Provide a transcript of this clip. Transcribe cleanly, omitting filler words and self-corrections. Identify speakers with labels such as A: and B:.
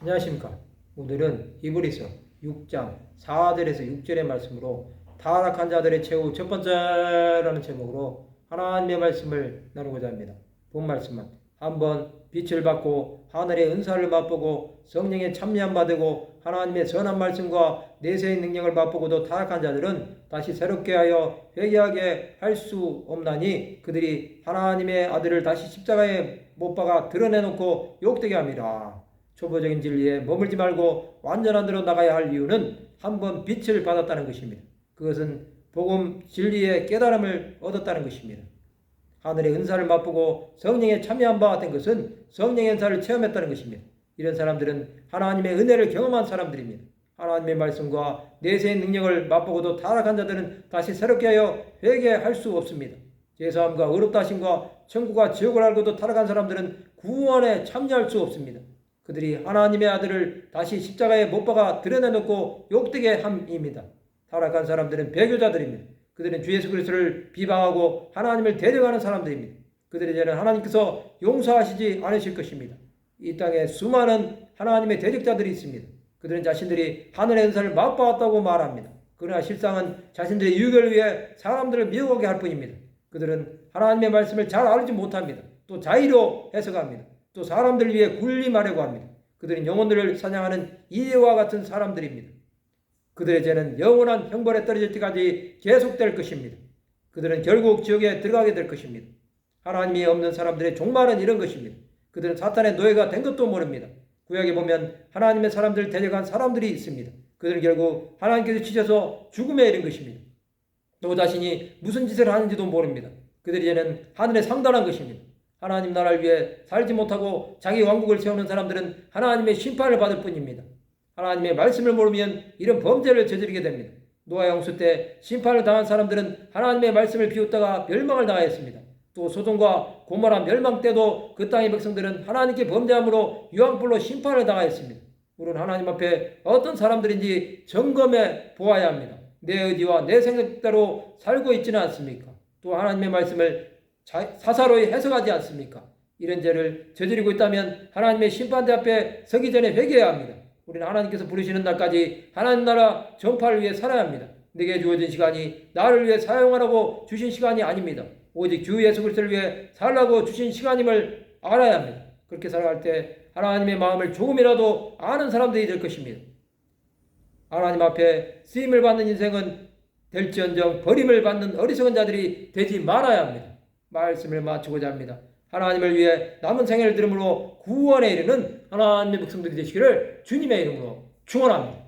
A: 안녕하십니까. 오늘은 히브리서 6장 4절에서 6절의 말씀으로 타락한 자들의 최후 첫 번째라는 제목으로 하나님의 말씀을 나누고자 합니다. 본 말씀은 한번 빛을 받고 하늘의 은사를 맛보고 성령의 참여함 받고 하나님의 선한 말씀과 내세의 능력을 맛보고도 타락한 자들은 다시 새롭게 하여 회개하게 할 수 없나니 그들이 하나님의 아들을 다시 십자가에 못 박아 드러내놓고 욕되게 합니다. 초보적인 진리에 머물지 말고 완전한 데로 나가야 할 이유는 한번 빛을 받았다는 것입니다. 그것은 복음 진리의 깨달음을 얻었다는 것입니다. 하늘의 은사를 맛보고 성령에 참여한 바 같은 것은 성령의 은사를 체험했다는 것입니다. 이런 사람들은 하나님의 은혜를 경험한 사람들입니다. 하나님의 말씀과 내세의 능력을 맛보고도 타락한 자들은 다시 새롭게 하여 회개할 수 없습니다. 죄사함과 의롭다 하심과 천국과 지옥을 알고도 타락한 사람들은 구원에 참여할 수 없습니다. 그들이 하나님의 아들을 다시 십자가에 못 박아 드러내놓고 욕되게 함입니다. 타락한 사람들은 배교자들입니다. 그들은 주 예수 그리스도를 비방하고 하나님을 대적하는 사람들입니다. 그들의 죄는 하나님께서 용서하시지 않으실 것입니다. 이 땅에 수많은 하나님의 대적자들이 있습니다. 그들은 자신들이 하늘의 은사를 맛보았다고 말합니다. 그러나 실상은 자신들의 유익을 위해 사람들을 미워하게 할 뿐입니다. 그들은 하나님의 말씀을 잘 알지 못합니다. 또 자의로 해석합니다. 또 사람들을 위해 군림하려고 합니다. 그들은 영혼들을 사냥하는 이와 같은 사람들입니다. 그들의 죄는 영원한 형벌에 떨어질 때까지 계속될 것입니다. 그들은 결국 지옥에 들어가게 될 것입니다. 하나님이 없는 사람들의 종말은 이런 것입니다. 그들은 사탄의 노예가 된 것도 모릅니다. 구약에 보면 하나님의 사람들을 대적한 사람들이 있습니다. 그들은 결국 하나님께서 치셔서 죽음에 이른 것입니다. 또 자신이 무슨 짓을 하는지도 모릅니다. 그들의 죄는 하늘에 상달한 것입니다. 하나님 나라를 위해 살지 못하고 자기 왕국을 세우는 사람들은 하나님의 심판을 받을 뿐입니다. 하나님의 말씀을 모르면 이런 범죄를 저지르게 됩니다. 노아 홍수 때 심판을 당한 사람들은 하나님의 말씀을 비웃다가 멸망을 당하였습니다. 또 소돔과 고모라 멸망 때도 그 땅의 백성들은 하나님께 범죄함으로 유황불로 심판을 당하였습니다. 우리는 하나님 앞에 어떤 사람들인지 점검해 보아야 합니다. 내 의지와 내 생각대로 살고 있지는 않습니까? 또 하나님의 말씀을 사사로이 해석하지 않습니까? 이런 죄를 저지르고 있다면 하나님의 심판대 앞에 서기 전에 회개해야 합니다. 우리는 하나님께서 부르시는 날까지 하나님 나라 전파를 위해 살아야 합니다. 내게 주어진 시간이 나를 위해 사용하라고 주신 시간이 아닙니다. 오직 주 예수 그리스도를 위해 살라고 주신 시간임을 알아야 합니다. 그렇게 살아갈 때 하나님의 마음을 조금이라도 아는 사람들이 될 것입니다. 하나님 앞에 쓰임을 받는 인생은 될지언정 버림을 받는 어리석은 자들이 되지 말아야 합니다. 말씀을 마치고자 합니다. 하나님을 위해 남은 생애를 들음으로 구원에 이르는 하나님의 백성들이 되시기를 주님의 이름으로 축원합니다.